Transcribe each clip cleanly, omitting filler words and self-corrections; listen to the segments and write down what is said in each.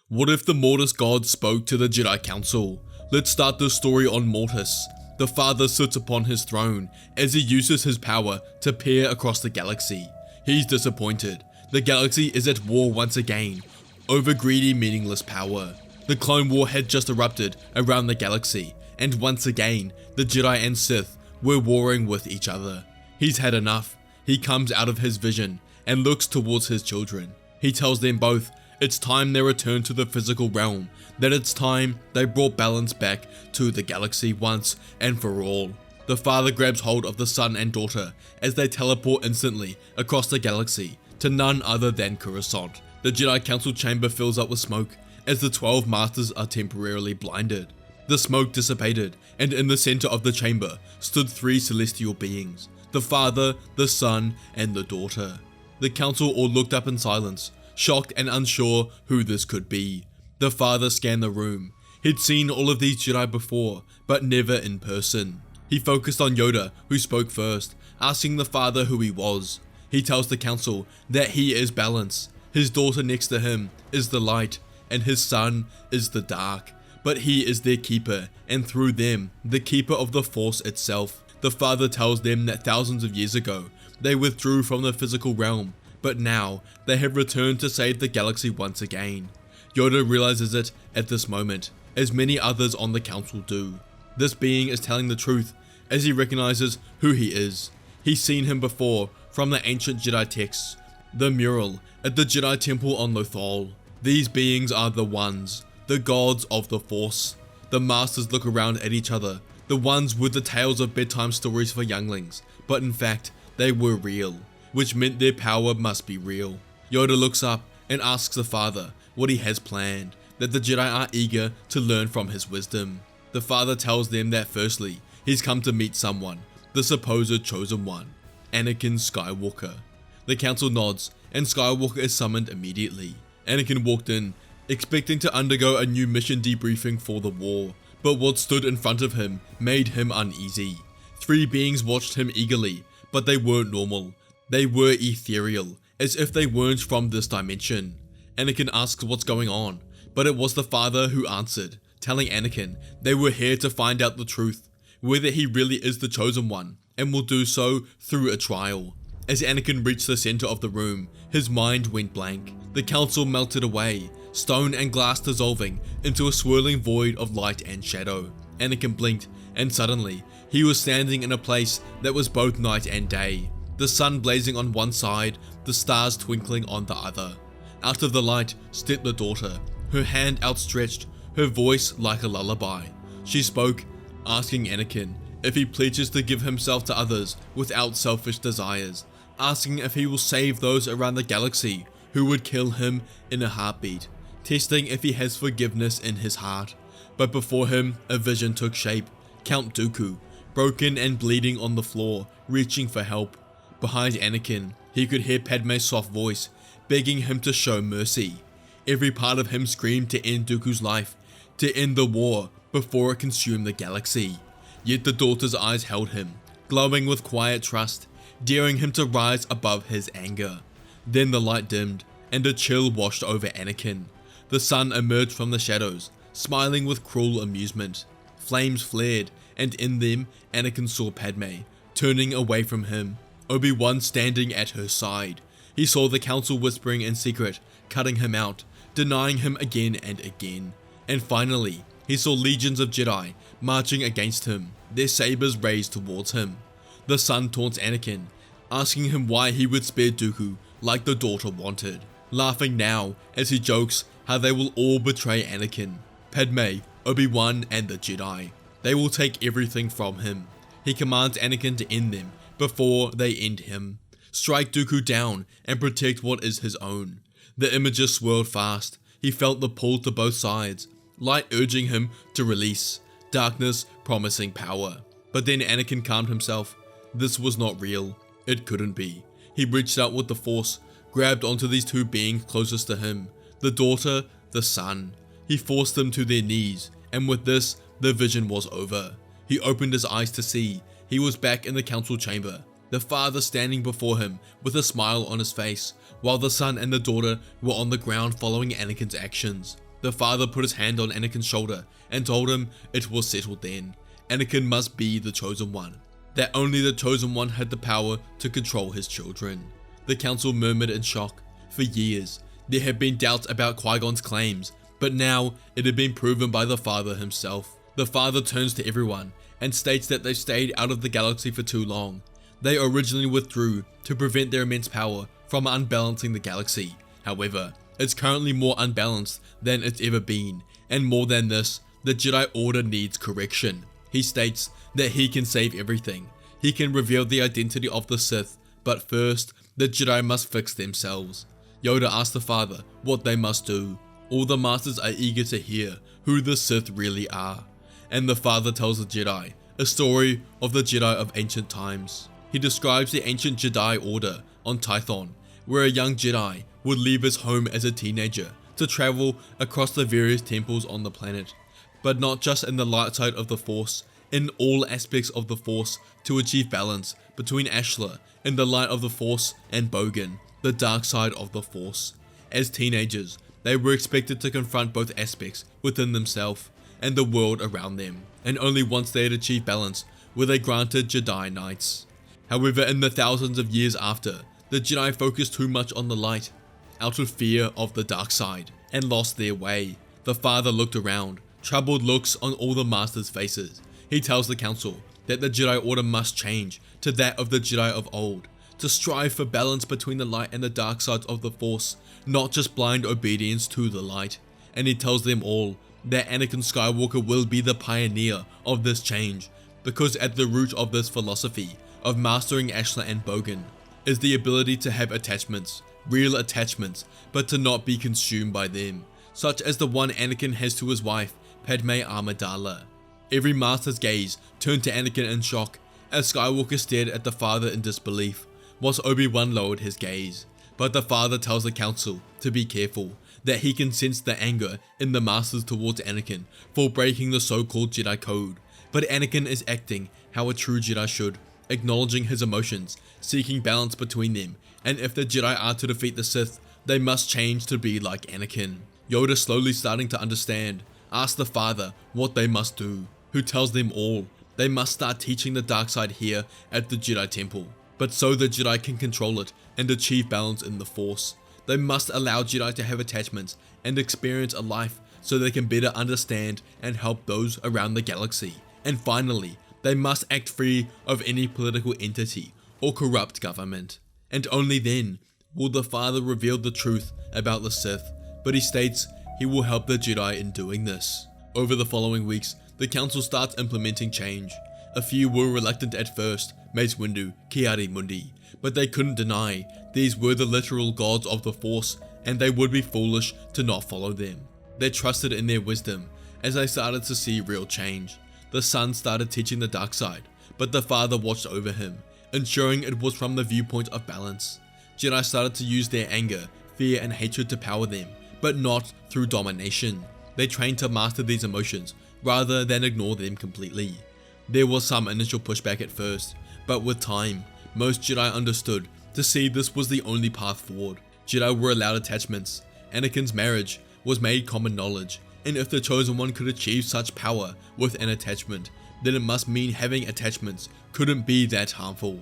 What if the Mortis god spoke to the Jedi Council? Let's start the story on Mortis. The father sits upon his throne as he uses his power to peer across the galaxy. He's disappointed. The galaxy is at war once again, over greedy, meaningless power. The Clone War had just erupted around the galaxy, and once again, the Jedi and Sith were warring with each other. He's had enough. He comes out of his vision and looks towards his children. He tells them both it's time they return to the physical realm, that it's time they brought balance back to the galaxy once and for all. The father grabs hold of the son and daughter as they teleport instantly across the galaxy to none other than Coruscant. The Jedi Council chamber fills up with smoke as the 12 masters are temporarily blinded. The smoke dissipated, and in the center of the chamber stood 3 celestial beings, the father, the son, and the daughter. The council all looked up in silence, shocked and unsure who this could be. The father scanned the room. He'd seen all of these Jedi before, but never in person. He focused on Yoda, who spoke first, asking the father who he was. He tells the council that he is balance. His daughter next to him is the light, and his son is the dark. But he is their keeper, and through them, the keeper of the Force itself. The father tells them that thousands of years ago, they withdrew from the physical realm, but now they have returned to save the galaxy once again. Yoda realizes it at this moment, as many others on the council do. This being is telling the truth, as he recognizes who he is. He's seen him before from the ancient Jedi texts, the mural at the Jedi Temple on Lothal. These beings are the ones, the gods of the Force. The masters look around at each other, the ones with the tales of bedtime stories for younglings, but in fact, they were real, which meant their power must be real. Yoda looks up and asks the father what he has planned, that the Jedi are eager to learn from his wisdom. The father tells them that firstly, he's come to meet someone, the supposed chosen one, Anakin Skywalker. The council nods, and Skywalker is summoned immediately. Anakin walked in, expecting to undergo a new mission debriefing for the war, but what stood in front of him made him uneasy. 3 beings watched him eagerly, but they weren't normal. They were ethereal, as if they weren't from this dimension. Anakin asks what's going on, but it was the father who answered, telling Anakin they were here to find out the truth, whether he really is the chosen one, and will do so through a trial. As Anakin reached the center of the room, his mind went blank. The council melted away, stone and glass dissolving into a swirling void of light and shadow. Anakin blinked, and suddenly, he was standing in a place that was both night and day. The sun blazing on one side, the stars twinkling on the other. Out of the light stepped the daughter, her hand outstretched, her voice like a lullaby. She spoke, asking Anakin if he pledges to give himself to others without selfish desires, asking if he will save those around the galaxy who would kill him in a heartbeat, testing if he has forgiveness in his heart. But before him, a vision took shape. Count Dooku, broken and bleeding on the floor, reaching for help. Behind Anakin, he could hear Padme's soft voice, begging him to show mercy. Every part of him screamed to end Dooku's life, to end the war before it consumed the galaxy. Yet the daughter's eyes held him, glowing with quiet trust, daring him to rise above his anger. Then the light dimmed, and a chill washed over Anakin. The sun emerged from the shadows, smiling with cruel amusement. Flames flared, and in them, Anakin saw Padme, turning away from him, Obi-Wan standing at her side. He saw the council whispering in secret, cutting him out, denying him again and again. And finally, he saw legions of Jedi marching against him, their sabers raised towards him. The son taunts Anakin, asking him why he would spare Dooku like the daughter wanted, laughing now as he jokes how they will all betray Anakin, Padme, Obi-Wan, and the Jedi. They will take everything from him. He commands Anakin to end them before they end him. Strike Dooku down and protect what is his own. The images swirled fast. He felt the pull to both sides, light urging him to release, darkness promising power. But then Anakin calmed himself. This was not real. It couldn't be. He reached out with the Force, grabbed onto these 2 beings closest to him, the daughter, the son. He forced them to their knees, and with this, the vision was over. He opened his eyes to see. He was back in the council chamber, the father standing before him with a smile on his face, while the son and the daughter were on the ground following Anakin's actions. The father put his hand on Anakin's shoulder and told him it was settled then. Anakin must be the chosen one. That only the chosen one had the power to control his children. The council murmured in shock. For years, there had been doubts about Qui-Gon's claims, but now it had been proven by the father himself. The father turns to everyone and states that they stayed out of the galaxy for too long. They originally withdrew to prevent their immense power from unbalancing the galaxy. However, it's currently more unbalanced than it's ever been, and more than this, the Jedi Order needs correction. He states that he can save everything. He can reveal the identity of the Sith, but first, the Jedi must fix themselves. Yoda asks the father what they must do. All the masters are eager to hear who the Sith really are, and the father tells the Jedi a story of the Jedi of ancient times. He describes the ancient Jedi Order on Tython, where a young Jedi would leave his home as a teenager to travel across the various temples on the planet, but not just in the light side of the Force, in all aspects of the Force, to achieve balance between Ashla in the light of the Force and Bogan, the dark side of the Force. As teenagers, they were expected to confront both aspects within themselves and the world around them, and only once they had achieved balance were they granted Jedi Knights. However, in the thousands of years after, the Jedi focused too much on the light, out of fear of the dark side, and lost their way. The father looked around, troubled looks on all the masters' faces. He tells the council that the Jedi Order must change to that of the Jedi of old, to strive for balance between the light and the dark sides of the Force, not just blind obedience to the light. And he tells them all that Anakin Skywalker will be the pioneer of this change, because at the root of this philosophy of mastering Ashla and Bogan is the ability to have attachments, real attachments, but to not be consumed by them, such as the one Anakin has to his wife, Padme Amidala. Every master's gaze turned to Anakin in shock, as Skywalker stared at the father in disbelief, whilst Obi-Wan lowered his gaze. But the father tells the council to be careful, that he can sense the anger in the masters towards Anakin for breaking the so-called Jedi Code. But Anakin is acting how a true Jedi should, acknowledging his emotions, seeking balance between them, and if the Jedi are to defeat the Sith, they must change to be like Anakin. Yoda, slowly starting to understand, asks the father what they must do, who tells them all they must start teaching the dark side here at the Jedi Temple. But so the Jedi can control it and achieve balance in the Force, they must allow Jedi to have attachments and experience a life so they can better understand and help those around the galaxy. And finally, they must act free of any political entity or corrupt government. And only then will the father reveal the truth about the Sith, but he states he will help the Jedi in doing this. Over the following weeks, the council starts implementing change. A few were reluctant at first, Mace Windu, Ki-Adi Mundi, but they couldn't deny these were the literal gods of the Force, and they would be foolish to not follow them. They trusted in their wisdom as they started to see real change. The son started teaching the dark side, but the father watched over him, ensuring it was from the viewpoint of balance. Jedi started to use their anger, fear and hatred to power them, but not through domination. They trained to master these emotions rather than ignore them completely. There was some initial pushback at first, but with time, most Jedi understood to see this was the only path forward. Jedi were allowed attachments. Anakin's marriage was made common knowledge, and if the Chosen One could achieve such power with an attachment, then it must mean having attachments couldn't be that harmful.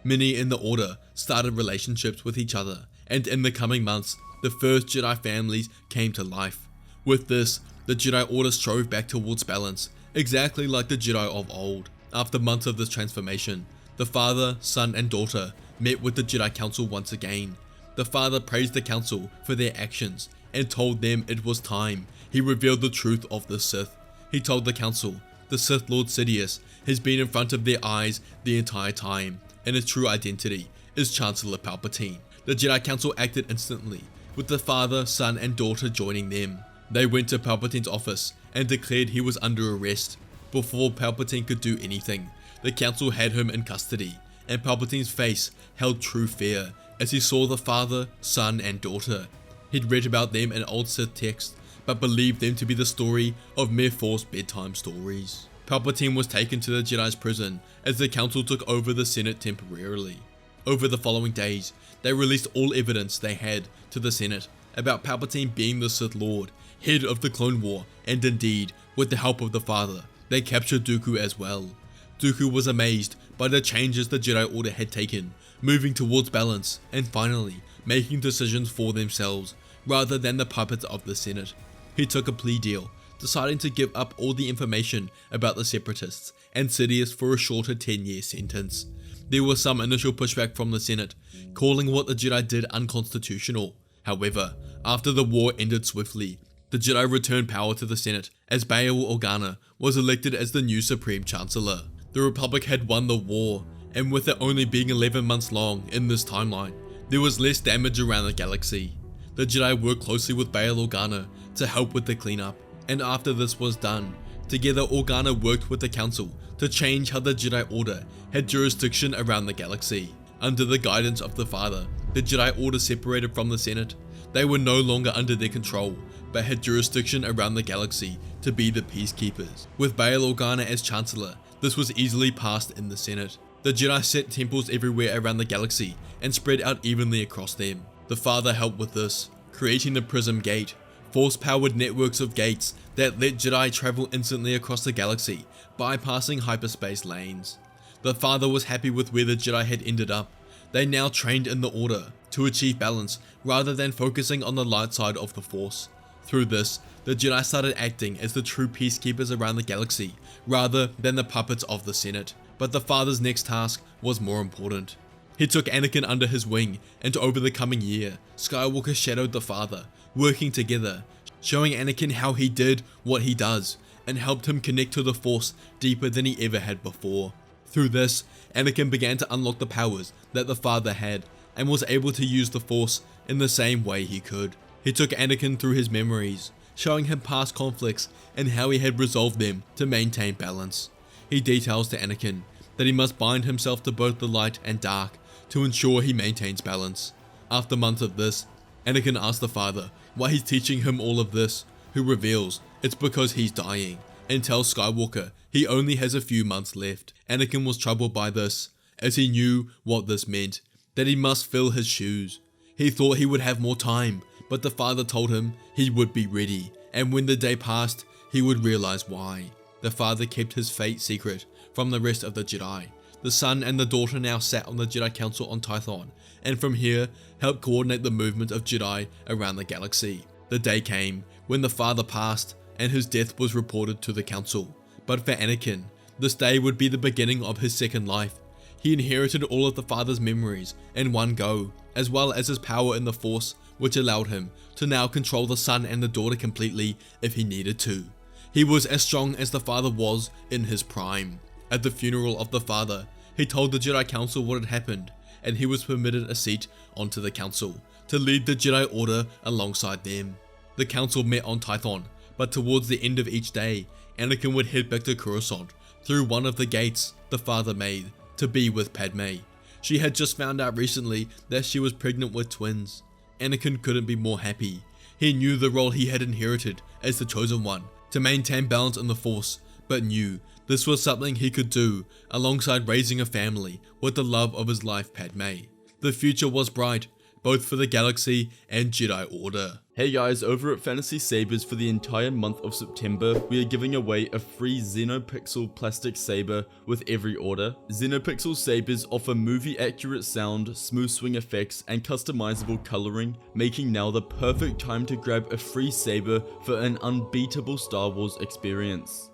Many in the Order started relationships with each other, and in the coming months, the first Jedi families came to life. With this, the Jedi Order strove back towards balance, exactly like the Jedi of old. After months of this transformation, the father, son and daughter met with the Jedi Council once again. The father praised the council for their actions and told them it was time he revealed the truth of the Sith. He told the council the Sith Lord Sidious has been in front of their eyes the entire time, and his true identity is Chancellor Palpatine. The Jedi Council acted instantly, with the father, son and daughter joining them. They went to Palpatine's office and declared he was under arrest. Before Palpatine could do anything, the council had him in custody, and Palpatine's face held true fear as he saw the father, son and daughter. He'd read about them in old Sith texts, but believed them to be the story of mere Force bedtime stories. Palpatine was taken to the Jedi's prison as the council took over the Senate temporarily. Over the following days, they released all evidence they had to the Senate about Palpatine being the Sith Lord, head of the Clone War, and indeed, with the help of the Father, they captured Dooku as well. Dooku was amazed by the changes the Jedi Order had taken, moving towards balance, and finally, making decisions for themselves, rather than the puppets of the Senate. He took a plea deal, deciding to give up all the information about the Separatists and Sidious for a shorter 10-year sentence. There was some initial pushback from the Senate, calling what the Jedi did unconstitutional. However, after the war ended swiftly, the Jedi returned power to the Senate as Bail Organa was elected as the new Supreme Chancellor. The Republic had won the war, and with it only being 11 months long in this timeline, there was less damage around the galaxy. The Jedi worked closely with Bail Organa to help with the cleanup, and after this was done, together Organa worked with the Council to change how the Jedi Order had jurisdiction around the galaxy. Under the guidance of the Father, the Jedi Order separated from the Senate. They were no longer under their control, but had jurisdiction around the galaxy to be the peacekeepers. With Bail Organa as Chancellor, this was easily passed in the Senate. The Jedi set temples everywhere around the galaxy and spread out evenly across them. The Father helped with this, creating the Prism Gate, force-powered networks of gates that let Jedi travel instantly across the galaxy, bypassing hyperspace lanes. The Father was happy with where the Jedi had ended up. They now trained in the Order to achieve balance rather than focusing on the light side of the Force. Through this, the Jedi started acting as the true peacekeepers around the galaxy, rather than the puppets of the Senate. But the Father's next task was more important. He took Anakin under his wing, and over the coming year, Skywalker shadowed the Father, working together, showing Anakin how he did what he does, and helped him connect to the Force deeper than he ever had before. Through this, Anakin began to unlock the powers that the Father had, and was able to use the Force in the same way he could. He took Anakin through his memories, showing him past conflicts and how he had resolved them to maintain balance. He details to Anakin that he must bind himself to both the light and dark to ensure he maintains balance. After months of this, Anakin asks the Father why he's teaching him all of this, who reveals it's because he's dying, and tells Skywalker he only has a few months left. Anakin was troubled by this, as he knew what this meant, that he must fill his shoes. He thought he would have more time, but the Father told him he would be ready, and when the day passed, he would realize why. The Father kept his fate secret from the rest of the Jedi. The son and the daughter now sat on the Jedi Council on Tython, and from here, helped coordinate the movement of Jedi around the galaxy. The day came when the Father passed, and his death was reported to the Council. But for Anakin, this day would be the beginning of his second life. He inherited all of the Father's memories in one go, as well as his power in the Force, which allowed him to now control the son and the daughter completely if he needed to. He was as strong as the Father was in his prime. At the funeral of the Father, he told the Jedi Council what had happened, and he was permitted a seat onto the Council to lead the Jedi Order alongside them. The Council met on Tython, but towards the end of each day, Anakin would head back to Coruscant through one of the gates the Father made to be with Padme. She had just found out recently that she was pregnant with twins. Anakin couldn't be more happy. He knew the role he had inherited as the Chosen One, to maintain balance in the Force, but knew this was something he could do alongside raising a family with the love of his life, Padme. The future was bright, both for the galaxy and Jedi Order. Hey guys, over at Fantasy Sabers, for the entire month of September, we are giving away a free Xenopixel plastic saber with every order. Xenopixel sabers offer movie-accurate sound, smooth swing effects, and customizable coloring, making now the perfect time to grab a free saber for an unbeatable Star Wars experience.